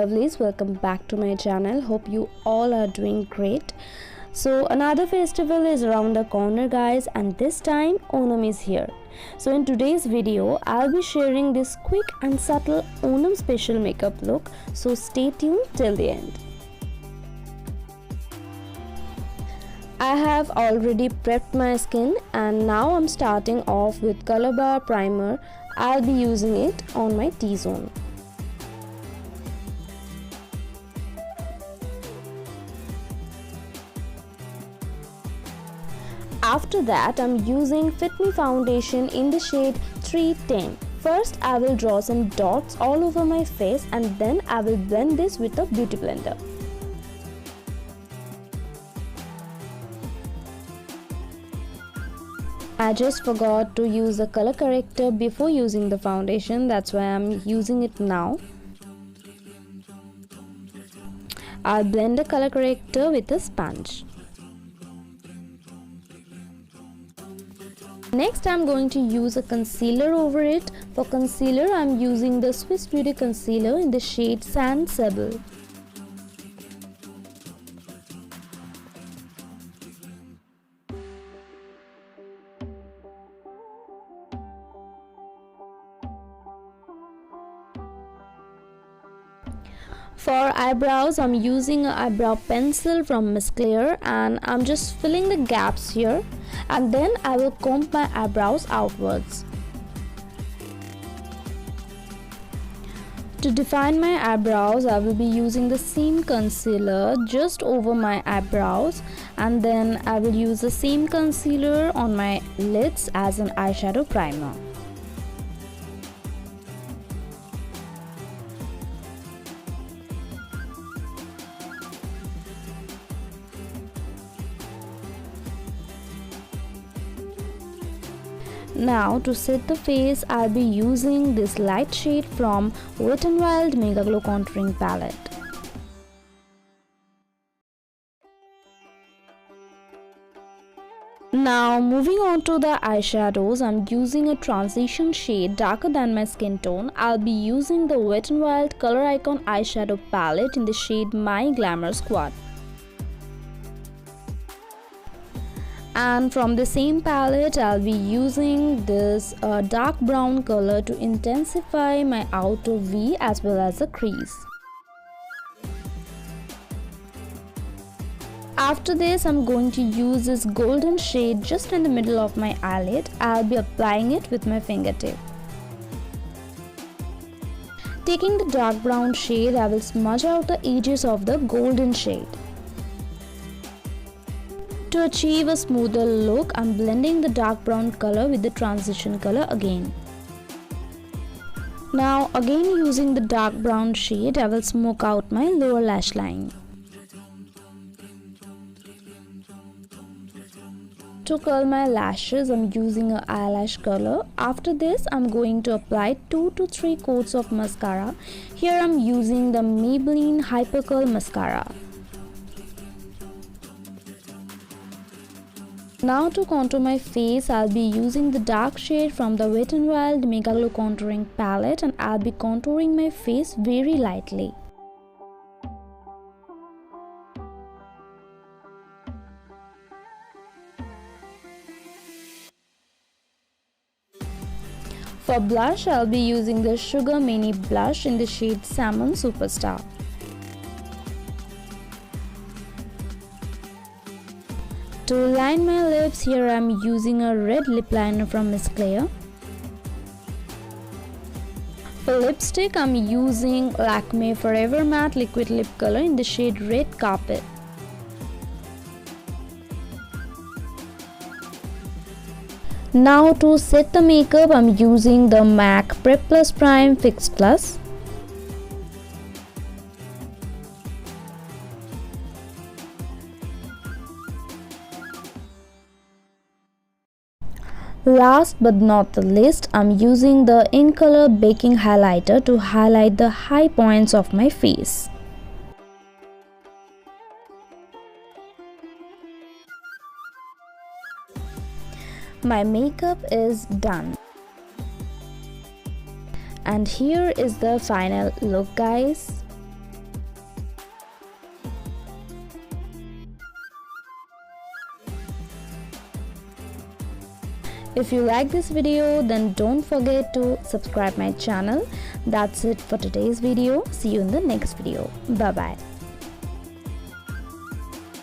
lovelies, welcome back to my channel. Hope you all are doing great. So another festival is around the corner guys, and this time Onam is here. So in today's video I'll be sharing this quick and subtle Onam special makeup look, so stay tuned till the end. I have already prepped my skin and now I'm starting off with Colorbar primer. I'll be using it on my T-zone. After that, I'm using Fit Me foundation in the shade 310. First, I will draw some dots all over my face and then I will blend this with a beauty blender. I just forgot to use the color corrector before using the foundation, that's why I'm using it now. I'll blend the color corrector with a sponge. Next, I'm going to use a concealer over it. For concealer, I'm using the Swiss Beauty concealer in the shade Sable. For eyebrows, I'm using an eyebrow pencil from M.A.C and I'm just filling the gaps here, and then I will comb my eyebrows outwards. To define my eyebrows, I will be using the same concealer just over my eyebrows, and then I will use the same concealer on my lids as an eyeshadow primer. Now to set the face, I'll be using this light shade from Wet n Wild MegaGlo contouring palette. Now moving on to the eyeshadows, I'm using a transition shade darker than my skin tone. I'll be using the Wet n Wild Color Icon eyeshadow palette in the shade My Glamour Squad. And from the same palette, I'll be using this dark brown color to intensify my outer V as well as the crease. After this, I'm going to use this golden shade just in the middle of my eyelid. I'll be applying it with my fingertip. Taking the dark brown shade, I will smudge out the edges of the golden shade. To achieve a smoother look, I'm blending the dark brown color with the transition color again. Now again using the dark brown shade, I will smoke out my lower lash line. To curl my lashes, I'm using an eyelash curler. After this, I'm going to apply 2 to 3 coats of mascara. Here I'm using the Maybelline Hyper Curl Mascara. Now to contour my face, I'll be using the dark shade from the Wet n Wild MegaGlo contouring palette, and I'll be contouring my face very lightly. For blush, I'll be using the Sugar Mini blush in the shade Salmon Superstar. To line my lips, here I'm using a red lip liner from M.A.C. For lipstick, I'm using Lakme Forever Matte Liquid Lip Color in the shade Red Carpet. Now to set the makeup, I'm using the M.A.C Prep Plus Prime Fix Plus. Last but not the least, I'm using the In Color Baking Highlighter to highlight the high points of my face. My makeup is done. And here is the final look, guys. If you like this video, then don't forget to subscribe my channel. That's it for today's video. See you in the next video. Bye bye.